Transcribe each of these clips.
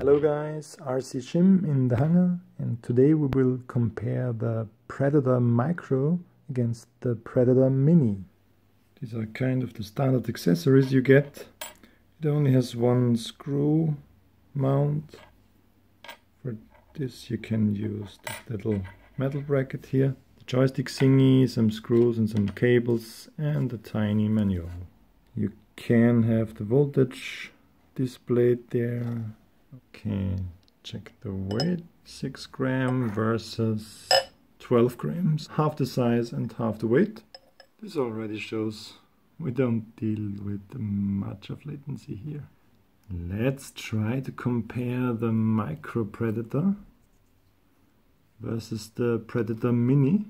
Hello guys, RCSchim in the hangar, and today we will compare the Predator Micro against the Predator Mini. These are kind of the standard accessories you get. It only has one screw mount. For this you can use this little metal bracket here, the joystick thingy, some screws and some cables, and a tiny manual. You can have the voltage displayed there. Okay, check the weight. 6 grams versus 12 grams. Half the size and half the weight. This already shows we don't deal with much of latency here. Let's try to compare the Micro Predator versus the Predator Mini.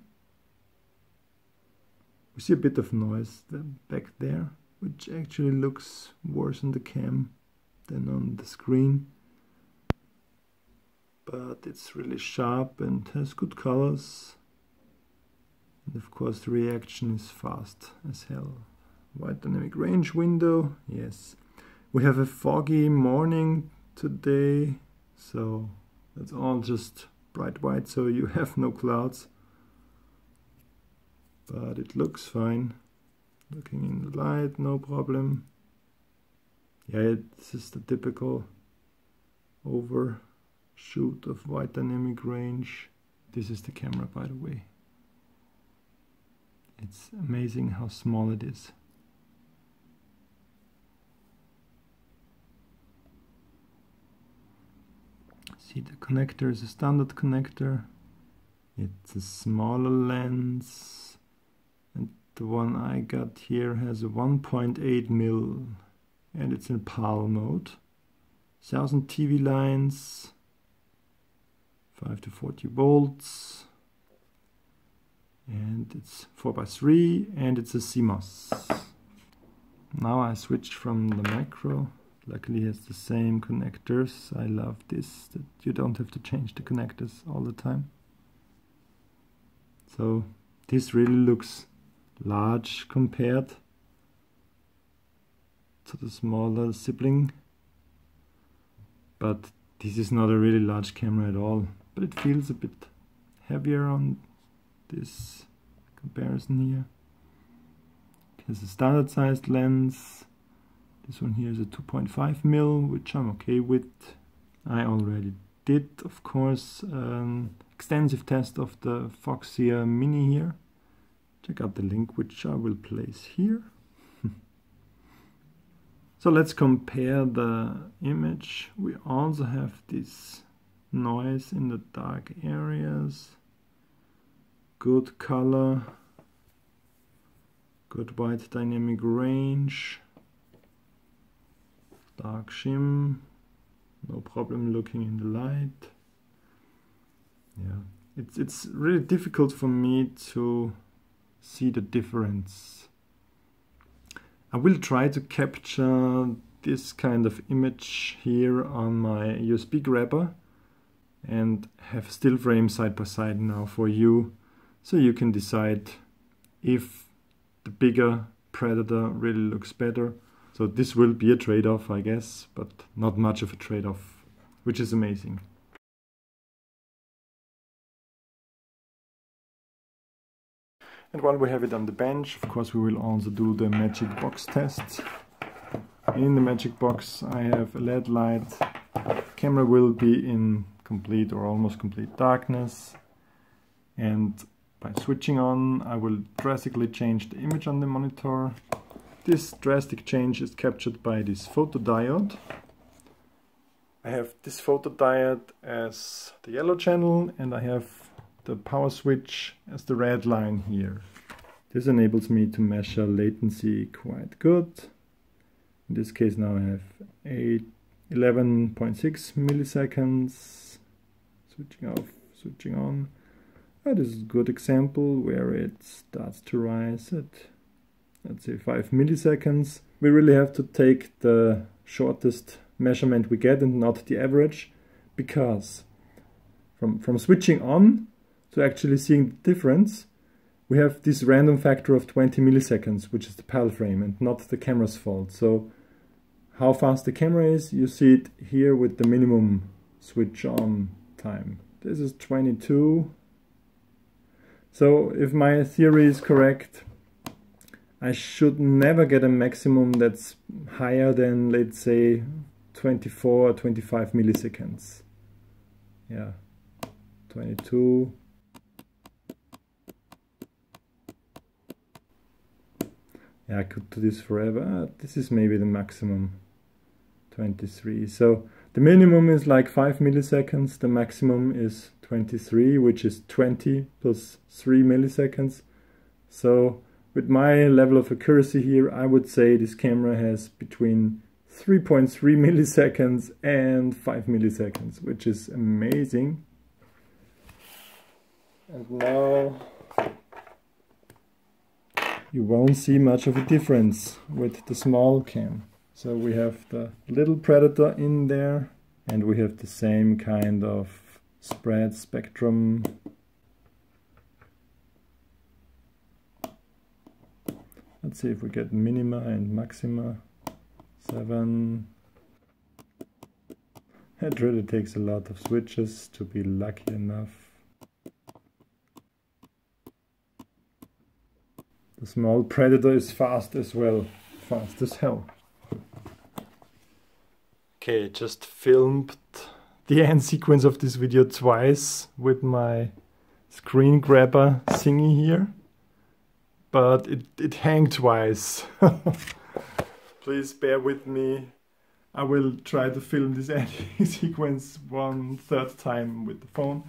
We see a bit of noise back there, which actually looks worse on the cam than on the screen. But it's really sharp and has good colors. And of course the reaction is fast as hell. Wide dynamic range window, yes. We have a foggy morning today, so that's all just bright white, so you have no clouds. But it looks fine. Looking in the light, no problem. Yeah, this is the typical overshoot of wide dynamic range. This is the camera, by the way. It's amazing how small it is. See, the connector is a standard connector. It's a smaller lens, and the one I got here has a 1.8 mil, and it's in PAL mode. 1000 TV lines, 5 to 40 volts, and it's 4x3, and it's a CMOS. Now I switched from the Micro. Luckily it has the same connectors. I love this, that you don't have to change the connectors all the time. So this really looks large compared to the smaller sibling. But this is not a really large camera at all. But it feels a bit heavier on this comparison here. It has a standard sized lens. This one here is a 2.5 mil, which I'm okay with. I already did, of course, an extensive test of the Foxeer Mini here. Check out the link, which I will place here. So let's compare the image. We also have this noise in the dark areas. Good color. Good wide dynamic range. Dark shim, no problem looking in the light. Yeah, it's really difficult for me to see the difference. I will try to capture this kind of image here on my USB grabber and have still frame side by side now for you, so you can decide if the bigger Predator really looks better. So this will be a trade-off, I guess, but not much of a trade-off, which is amazing. And while we have it on the bench, of course we will also do the magic box test. In the magic box I have a LED light. The camera will be in complete or almost complete darkness. And by switching on, I will drastically change the image on the monitor. This drastic change is captured by this photodiode. I have this photodiode as the yellow channel, and I have the power switch as the red line here. This enables me to measure latency quite good. In this case now I have 11.6 milliseconds. Switching off, switching on. This is a good example where it starts to rise at, let's say, 5 milliseconds. We really have to take the shortest measurement we get and not the average, because from switching on to actually seeing the difference, we have this random factor of 20 milliseconds, which is the PAL frame and not the camera's fault. So how fast the camera is. You see it here with the minimum switch on time. This is 22. So if my theory is correct, I should never get a maximum that's higher than, let's say, 24 or 25 milliseconds. Yeah, 22. Yeah, I could do this forever. This is maybe the maximum, 23. So the minimum is like 5 milliseconds. The maximum is 23, which is 20 plus 3 milliseconds. So with my level of accuracy here, I would say this camera has between 3.3 milliseconds and 5 milliseconds, which is amazing. And now you won't see much of a difference with the small cam. So we have the little Predator in there, and we have the same kind of spread spectrum. Let's see if we get minima and maxima. 7. It really takes a lot of switches to be lucky enough. The small Predator is fast as well, fast as hell. Okay, just filmed the end sequence of this video twice with my screen grabber thingy here, but it hanged twice. Please bear with me. I will try to film this ending sequence 1/3 time with the phone.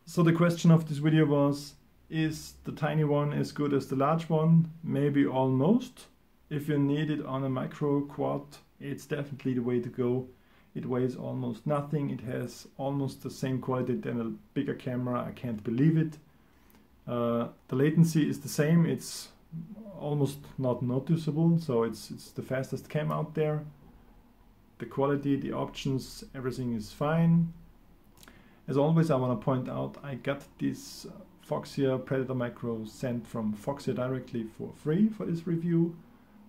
So the question of this video was, is the tiny one as good as the large one? Maybe almost. If you need it on a micro quad, it's definitely the way to go. It weighs almost nothing. It has almost the same quality than a bigger camera. I can't believe it. The latency is the same. It's almost not noticeable, so it's the fastest cam out there. The quality, the options, everything is fine. As always, I want to point out I got this Foxeer Predator Micro sent from Foxeer directly for free for this review,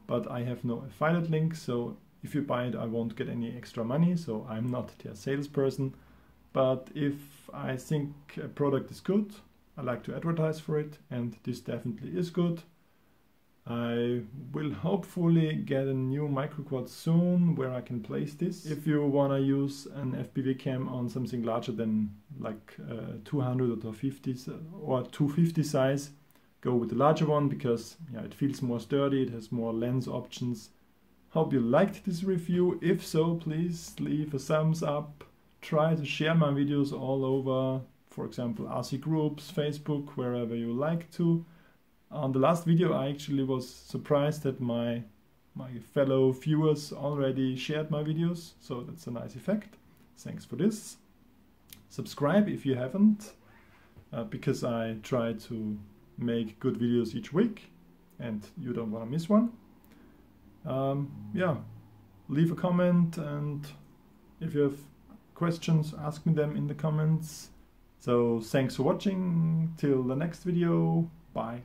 but I have no affiliate link, so if you buy it I won't get any extra money, so I'm not their salesperson. But if I think a product is good, I like to advertise for it, and this definitely is good. I will hopefully get a new micro quad soon where I can place this. If you want to use an FPV cam on something larger than like 200 or 50 or 250 size, go with the larger one, because yeah, it feels more sturdy, it has more lens options. Hope you liked this review. If so, please leave a thumbs up. Try to share my videos all over, for example RC groups, Facebook, wherever you like to. On the last video I actually was surprised that my fellow viewers already shared my videos, so that's a nice effect. Thanks for this. Subscribe if you haven't, because I try to make good videos each week and you don't want to miss one. Yeah, leave a comment, and if you have questions, ask me them in the comments. So thanks for watching. Till the next video. Bye.